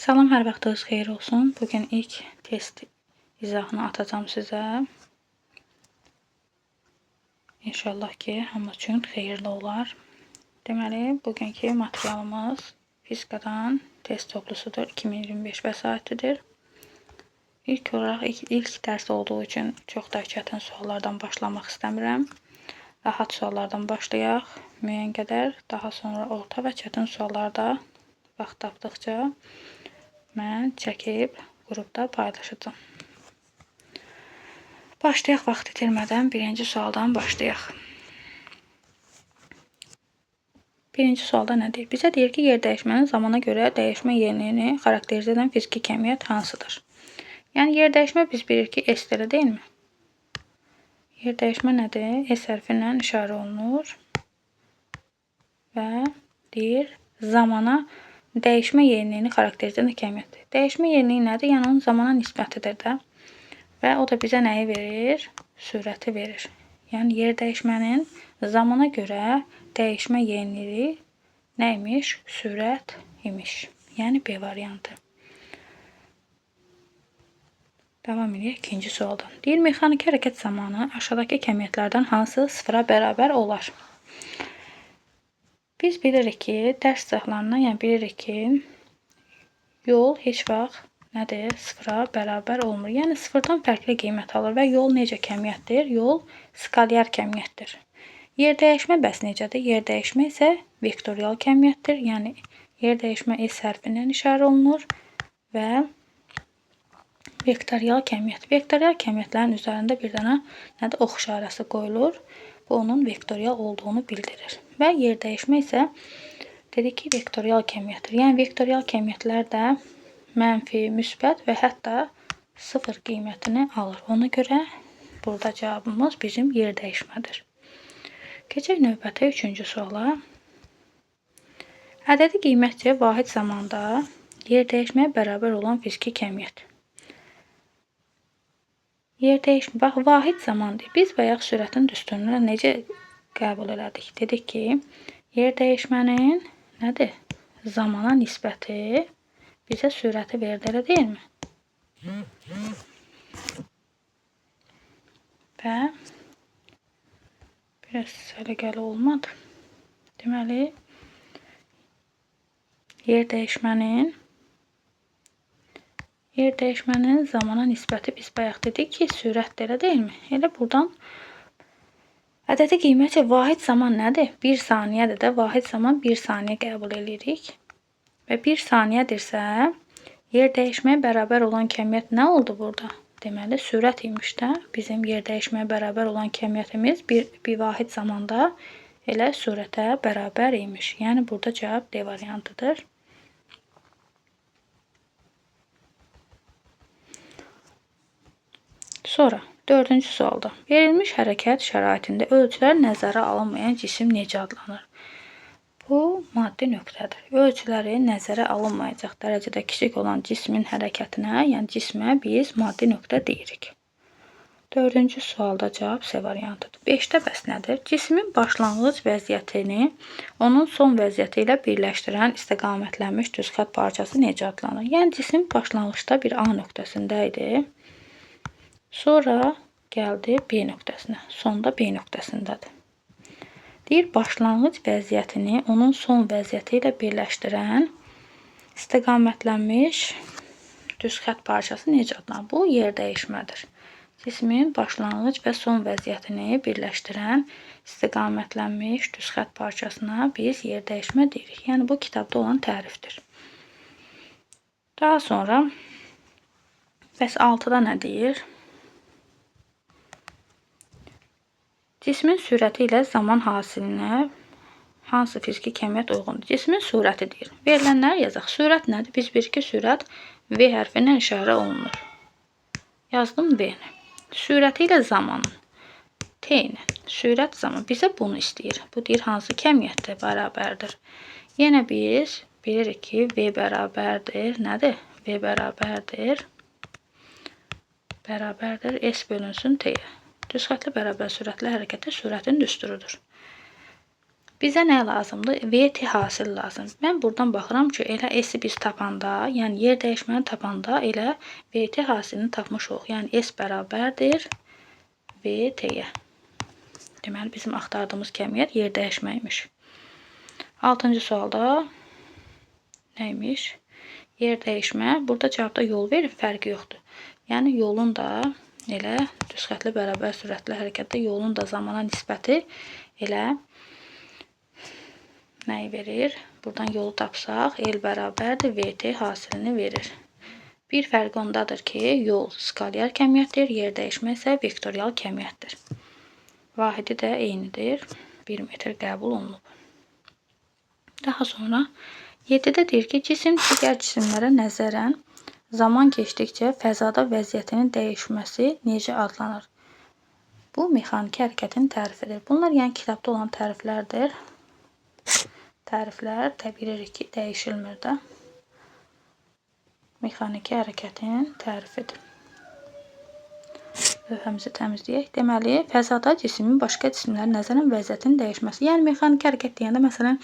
Salam, hər vaxtınız xeyir olsun. Bugün ilk test izahını atacağım sizə. İnşallah ki, hamı üçün xeyirli olar. Deməli, bugünkü materialımız fizikadan test toplusudur. 2025 vəsaitidir. İlk olaraq ilk dərs olduğu üçün çox da çətin suallardan başlamaq istəmirəm. Rahat suallardan başlayaq. Müəyyən qədər, daha sonra orta və çətin suallarda vaxt tapdıqca mən çəkib qrupda paylaşacağım. Başlayaq vaxt itirmədən birinci sualdan başlayaq. Birinci sualda nə deyir? Bizə deyir ki, yer dəyişmənin zamana görə dəyişmə yeniliyini xarakterizə edən fiziki kəmiyyət hansıdır? Yəni, yer dəyişmə biz bilirik ki, S ilə deyilmi? Yer dəyişmə nədir? S hərfi ilə işarə olunur və deyir, zamana dəyişmə yeniliyini xarakterizə edən kəmiyyətdir. Dəyişmə yeniliyi nədir? Yəni, onun zamana nisbətidir də. Və o da bizə nəyi verir? Sürəti verir. Yəni, yer dəyişmənin zamana görə dəyişmə yeniliyi nəymiş? Sürət imiş. Yəni, B variantı. Davam edək ikinci sualdan. Deyir, mexaniki hərəkət zamanı aşağıdakı kəmiyyətlərdən hansı sıfıra bərabər olar? Biz bilirik ki, dərs izahlarından, yəni bilirik ki, yol heç vaxt nədir? Sıfıra bərabər olmur. Yəni, sıfırdan fərqli qiymət alır və yol necə kəmiyyətdir? Yol skalyar kəmiyyətdir. Yer dəyişmə bəs necədir? Yer dəyişmə isə vektorial kəmiyyətdir. Yəni, yer dəyişmə S hərfindən işarə olunur və vektorial kəmiyyət. Vektorial kəmiyyətlərin üzərində bir dənə nədir? Ox işarəsi qoyulur. Bu, onun vektorial olduğunu bildirir. Və yer dəyişmə isə dedik ki, vektorial kəmiyyətdir. Yəni, vektorial kəmiyyətlər də mənfi, müsbət və hətta sıfır qiymətini alır. Ona görə burada cavabımız bizim yer dəyişmədir. Keçək növbəti üçüncü suala. Ədədi qiymətcə vahid zamanda yer dəyişməyə bərabər olan fiziki kəmiyyət. Yer dəyişmə, bax, vahid zamandır. Biz bayaq sürətin düsturunu necə qəbul elədik? Dedik ki, yer dəyişmənin nədir? Zamana nisbəti bizə sürəti verdi, elə deyilmi? Və biraz səliqəli olmadı. Deməli, yer dəyişmənin zamana nisbəti biz bayaq dedik ki, sürətdir, elə deyilmi? Elə buradan ədədi qiymətcə vahid zaman nədir? 1 saniyədir də, vahid zaman 1 saniyə qəbul edirik. Və 1 saniyədirsə, yer dəyişməyə bərabər olan kəmiyyət nə oldu burada? Deməli, sürət imiş də. Bizim yer dəyişməyə bərabər olan kəmiyyətimiz bir vahid zamanda elə sürətə bərabər imiş. Yəni, burada cavab D variantıdır. Sonra, dördüncü sualda. Verilmiş hərəkət şəraitində ölçülər nəzərə alınmayan cisim necə adlanır? Bu, maddi nöqtədir. Ölçüləri nəzərə alınmayacaq dərəcədə kiçik olan cismin hərəkətinə, yəni cismə biz maddi nöqtə deyirik. Dördüncü sualda cavab C variantıdır. 5-də bəs nədir? Cismin başlanğıc vəziyyətini onun son vəziyyəti ilə birləşdirən istiqamətlənmiş düzxət parçası necə adlanır? Yəni, cisim başlanğıcda bir A nöqtəsində idi. Sonra gəldi B nöqtəsinə. Sonda B nöqtəsindədir. Deyir, başlanğıc vəziyyətini onun son vəziyyəti ilə birləşdirən istiqamətlənmiş düzxət parçası necə adlanır? Bu, yer dəyişmədir. Cismin başlanğıc və son vəziyyətini birləşdirən istiqamətlənmiş düzxət parçasına biz yer dəyişmə deyirik. Yəni, bu kitabda olan tərifdir. Daha sonra, bəs 6-da nə deyir? Cismin sürəti ilə zaman hasilinə hansı fiziki kəmiyyət uyğundur? Cismin sürəti deyir. Verilənləri yazaq. Sürət nədir? Biz bilirik ki, sürət V hərfindən işarə olunur. Yazdım V-ni. Sürəti ilə zamanın T ilə. Sürət zaman bizə bunu istəyir. Bu deyir, hansı kəmiyyətdir? Bərabərdir. Yenə biz bilirik ki, V bərabərdir. Nədir? V bərabərdir. S bölünsün T-yə. Düzxətli bərabər sürətli hərəkətə sürətin düsturudur. Bizə nə lazımdır? VT hasil lazım. Mən buradan baxıram ki, elə S-i biz tapanda, yəni yer dəyişməni tapanda elə VT hasilini tapmışıq. Yəni S bərabərdir VT-yə. Deməli, bizim axtardığımız kəmiyyət yer dəyişməymiş. 6-cı sualda nəymiş? Yer dəyişmə. Burada cavabda yol verir, fərqi yoxdur. Yəni, yolun da elə düz xətli bərabər sürətli hərəkətdə yolun da zamana nisbəti elə nəyi verir? Buradan yolu tapsaq, L bərabərdir VT hasilini verir. Bir fərq ondadır ki, yol skalyar kəmiyyətdir, yer dəyişmə isə vektorial kəmiyyətdir. Vahidi də eynidir. 1 metr qəbul olunub. Daha sonra 7-də deyir ki, cisim digər cisimlərə nəzərən zaman keçdikcə fəzada vəziyyətinin dəyişməsi necə adlanır? Bu, mexaniki hərəkətin tərifidir. Bunlar yəni kitabda olan təriflərdir. Təriflər bilirik ki, dəyişilmir də. Mexaniki hərəkətin tərifidir. Lövhəmizi təmizləyək. Deməli, fəzada cismin başqa cisimlərə nəzərən vəziyyətinin dəyişməsi. Yəni, mexaniki hərəkət deyəndə, məsələn,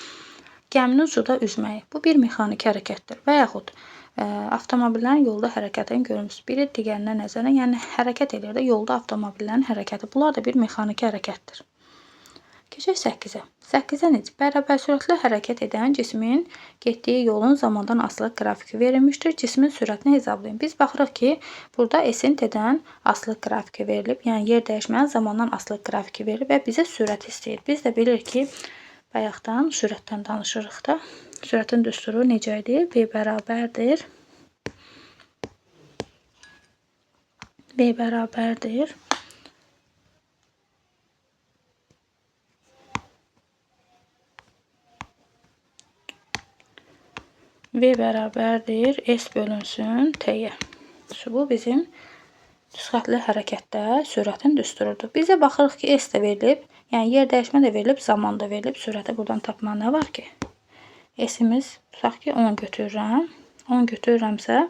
gəminin suda üzməyi. Bu, bir mexaniki hərəkətdir. Və yaxud avtomobillərin yolda hərəkətini görmüsünüz. Biri digərinə nəzərən, yəni hərəkət edir də, yolda avtomobillərin hərəkəti. Bunlar da bir mexaniki hərəkətdir. Keçək 8-ə. 8-ə necə? Bərabər sürətlə hərəkət edən cismin getdiyi yolun zamandan asılı qrafiki verilmişdir. Cismin sürətini hesablayın. Biz baxırıq ki, burada S-in T-dən asılı qrafiki verilib. Yəni, yer dəyişmənin zamandan asılı qrafiki verilib və bizə sürət istəyir. Biz də bilirik ki, bayaqdan sürətdən danışırıq da. Sürətin düsturu necə idi? V bərabərdir. V bərabərdir. V bərabərdir S bölünsün T-yə. Bu bizim düzxətli hərəkətdə sürətin düsturudur. Bizə baxırıq ki, S də verilib, yəni yer dəyişmə də verilib, zaman da verilib. Sürəti buradan tapmaq nə var ki? S-imiz, tutaq ki, 10 götürürəm. 10 götürürəmsə,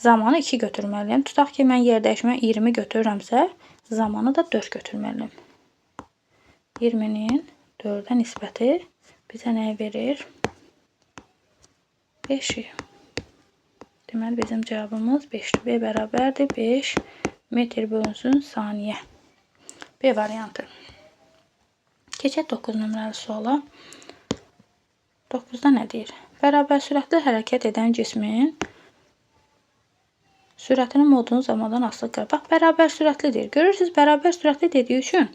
zamanı 2 götürməliyəm. Tutaq ki, mən yer dəyişmə 20 götürürəmsə, zamanı da 4 götürməliyəm. 20-nin 4-ə nisbəti bizə nəyi verir? 5-i. Deməli, bizim cavabımız 5-dir. V bərabərdir 5 metr bölünsün saniyə. B variantı. Keçək 9 nömrəli suala. 9-da nə deyir? Bərabər sürətli hərəkət edən cismin sürətinin modunu zamandan asılıdır. Bax, bərabər sürətlidir. Görürsünüz, bərabər sürətli dediyi üçün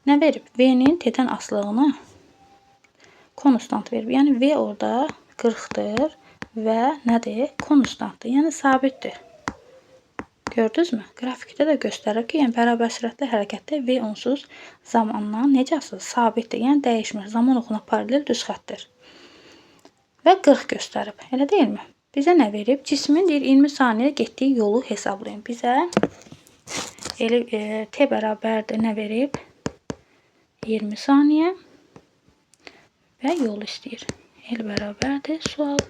nə verib? V-nin T-dən asılılığını konstant verib. Yəni, V orada 40-dır. Və nədir? Konstantdır, yəni sabitdir. Gördünüzmü? Qrafikdə də göstərir ki, yəni bərabər sürətli hərəkətdə V onsuz zamandan necə asılı? Sabitdir, yəni dəyişmir. Zaman oxuna paralel düz xəttir. Və 40 göstərib, elə deyilmi? Bizə nə verib? Cismin deyir 20 saniyə getdiyi yolu hesablayın. Bizə T bərabərdir nə verib? 20 saniyə və yol istəyir. L bərabərdir sual.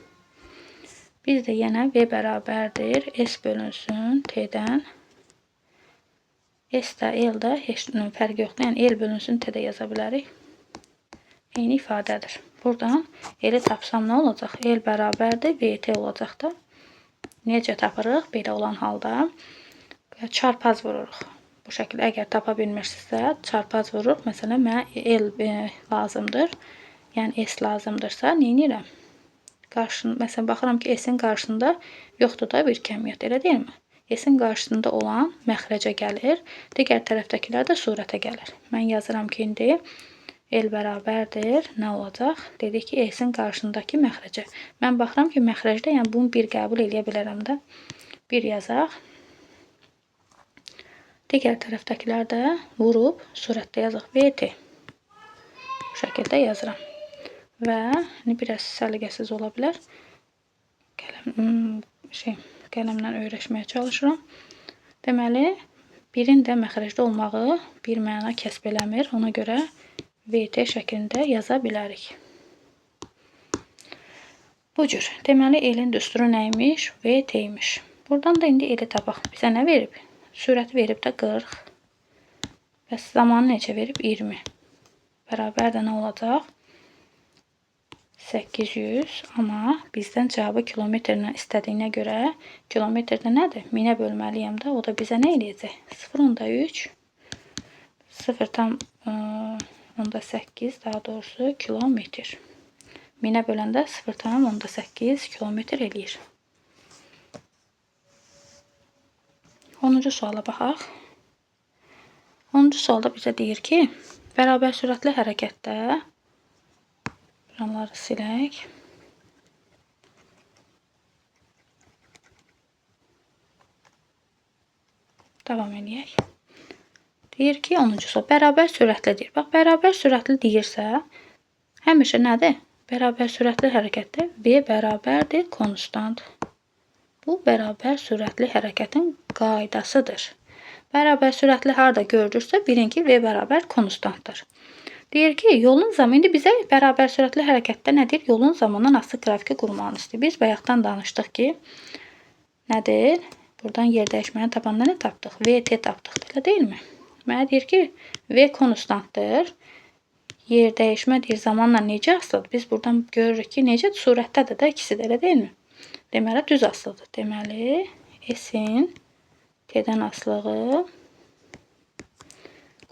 Biz də yenə V bərabərdir S bölünsün T-dən. S də L də heç fərqi yoxdur. Yəni L bölünsün T-də yaza bilərik. Eyni ifadədir. Buradan L-i tapsam nə olacaq? L bərabərdir VT olacaq da. Necə tapırıq? Belə olan halda çarpaz vururuq. Bu şəkildə əgər tapa bilmirsinizsə çarpaz vururuq. Məsələn, mənə L lazımdır. Yəni S lazımdırsa nə edirəm? Məsələn, baxıram ki, S-in qarşısında yoxdur da bir kəmiyyət, elə deyilmi? S-in qarşısında olan məxrəcə gəlir, digər tərəfdəkilər də surətə gəlir. Mən yazıram ki, indi L bərabərdir, nə olacaq? Dedik ki, S-in qarşısındakı məxrəcə. Mən baxıram ki, məxrəcdə, yəni bunu bir qəbul edə bilərəm də. Bir yazaq. Digər tərəfdəkilər də vurub surətdə yazıq VT. Bu şəkildə yazıram. Və biraz səliqəsiz ola bilər. Qələmlə öyrəşməyə çalışıram. Deməli, birin də məxrəcdə olmağı bir məna kəsb eləmir. Ona görə VT şəklində yaza bilərik. Bu cür. Deməli, L-in düsturu nəymiş? VT-ymiş. Buradan da indi L-i tapaq. Bizə nə verib? Sürəti verib də 40. Və zamanı necə verib? 20. Bərabər də nə olacaq? 800, amma bizdən cavabı kilometrlə istədiyinə görə kilometrdə nədir? 1000-ə bölməliyəm də, o da bizə nə eləyəcək? 0.3 0.8 daha doğrusu kilometr. 1000-ə böləndə 0.8 kilometr eləyir. 10-cu suala baxaq. 10-cu sualda bizə deyir ki, bərabər sürətli hərəkətdə buranları silək. Davam edək. Deyir ki, 10-cu sual bərabər sürətlidir. Bax, bərabər sürətli deyirsə, həmişə nədir? Bərabər sürətli hərəkətdə V bərabərdir konstant. Bu, bərabər sürətli hərəkətin qaydasıdır. Bərabər sürətli harada görülürsə, bilin ki, V bərabər konstantdır. Deyir ki, yolun zamanı, indi bizə bərabər sürətli hərəkətdə nədir? Yolun zamandan asılı qrafiki qurmağını istəyir. Biz bayaqdan danışdıq ki, nədir? Buradan yer dəyişməni tapanda nə tapdıq? VT tapdıq, elə deyilmi? Mənə deyir ki, V konstantdır. Yer dəyişmə deyir, zamanla necə asılıdır? Biz buradan görürük ki, necə? Surətdədir də ikisi də, elə deyilmi? Deməli, düz asılıdır. Deməli, S-in T-dən asılığı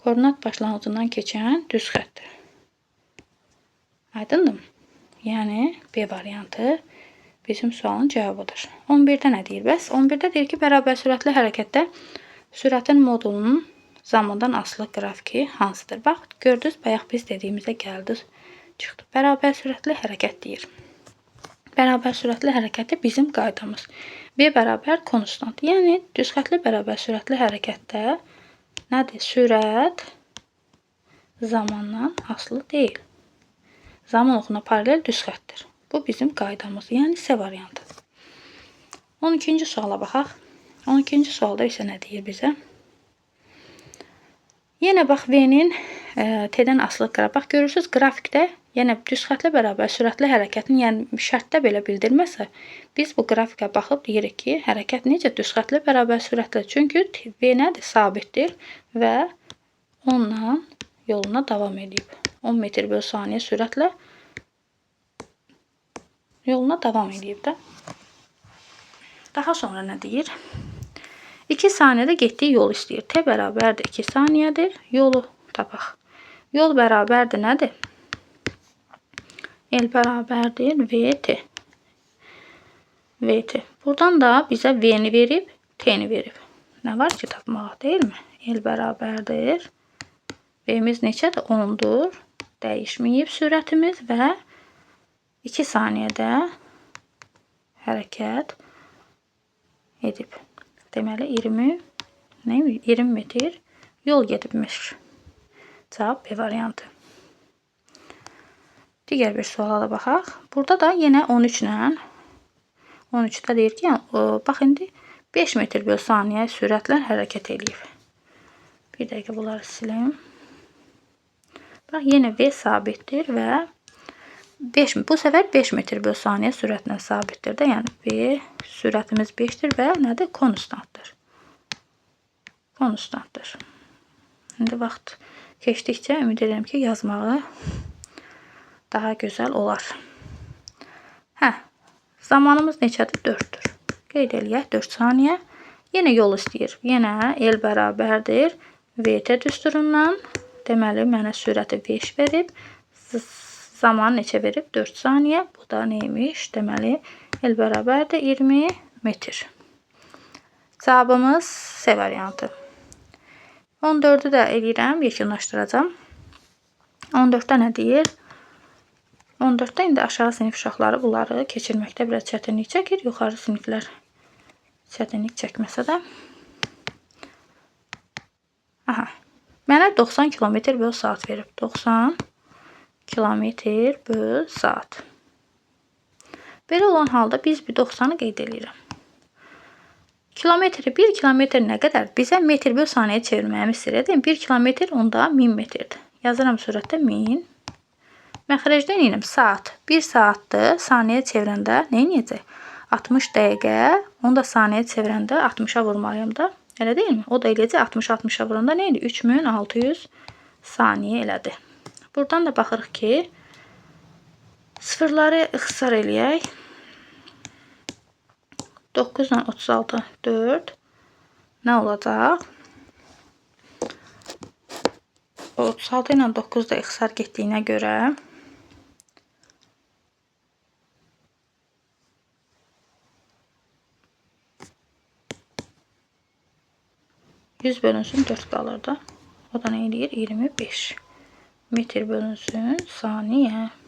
koordinat başlanğıcından keçən düz xəttdir. Aydındır mı? Yəni, B variantı bizim sualın cavabıdır. 11-də nə deyir bəs? 11-də deyir ki, bərabər sürətli hərəkətdə sürətin modulunun zamandan asılı qrafiki hansıdır? Bax, gördünüz, bayaq biz dediyimizə gəldi, çıxdı. Bərabər sürətli hərəkət deyir. Bərabər sürətli hərəkəti bizim qaydamız. V bərabər konstant. Yəni, düzxətli bərabər sürətli hərəkətdə nədir? Sürət zamandan asılı deyil. Zaman oxuna paralel düzxətdir. Bu bizim qaydamız. Yəni, C variantı. 12-ci suala baxaq. 12-ci sualda isə nə deyir bizə? Yenə bax, V-nin T-dən asılı qrafik. Bax, görürsünüz, qrafikdə yəni düzxətli bərabər sürətli hərəkətin, yəni şərtdə belə bildirməsə, biz bu qrafikə baxıb deyirik ki, hərəkət necə düzxətli bərabər sürətli. Çünki V nədir? Sabitdir və onunla yoluna davam edib. 10 metr bölü saniyə sürətlə yoluna davam edib də. Daha sonra nə deyir? 2 saniyədə getdiyi yol istəyir. T bərabərdir 2 saniyədir. Yolu tapaq. Yol bərabərdir nədir? L bərabərdir VT. VT. Buradan da bizə V-ni verib, T-ni verib. Nə var ki, tapmağa, deyilmi? L bərabərdir. V-miz neçədir? 10-dur. Dəyişməyib sürətimiz və 2 saniyədə hərəkət edib. Deməli, 20 metr yol gedibmiş. Cavab B variantı. Digər bir suala da baxaq. Burada da yenə 13-lə 13-də deyir ki, bax indi 5 metr bölü saniyə sürətlə hərəkət edib. Bir dəqiqə bunları silim. Bax, yenə V sabitdir və bu səfər 5 metr bölü saniyə sürətlə sabitdir də. Yəni, V sürətimiz 5-dir və nədir? Konstantdır. Konstantdır. İndi vaxt keçdikcə ümid edirəm ki, yazmağı daha gözəl olar. Zamanımız neçədir? 4-dür. Qeyd eləyək, 4 saniyə. Yenə yol istəyir. Yenə L bərabərdir VT düsturundan. Deməli, mənə sürəti 5 verib. Zaman neçə verib? 4 saniyə. Bu da neymiş? Deməli, L bərabərdir 20 metr. Cavabımız C variantı. 14-ü də eləyirəm, yekunlaşdıracam. 14-də nə deyir? 14-də indi aşağı sinif uşaqları bunları keçirməkdə biraz çətinlik çəkir. Yuxarı siniflər çətinlik çəkməsə də. Mənə 90 km bölü saat verib. 90 km bölü saat. Belə olan halda biz bir 90-ı qeyd edirəm. Kilometri, 1 kilometr nə qədər? Bizə metr bölü saniyə çevirməyimi istəyir. 1 kilometr onda 1000 metrdir. Yazıram surətdə 1000. Məxrəcdə neyinəm? Saat. 1 saatdır. Saniyə çevirəndə neyinəcək? 60 dəqiqə. Onu da saniyə çevirəndə 60-a vurmalıyım da. Elə deyilmi? O da eləyəcək 60-60-a vuranda neydi? 3600 saniyə elədi. Buradan da baxırıq ki, Sıfırları ixtisar eləyək. 9 ilə 36 4 nə olacaq? 36 ilə 9 da ixtisar getdiyinə görə 100 bölünsün 4 qalır da. O da nə eləyir? 25 metr bölünsün saniyə.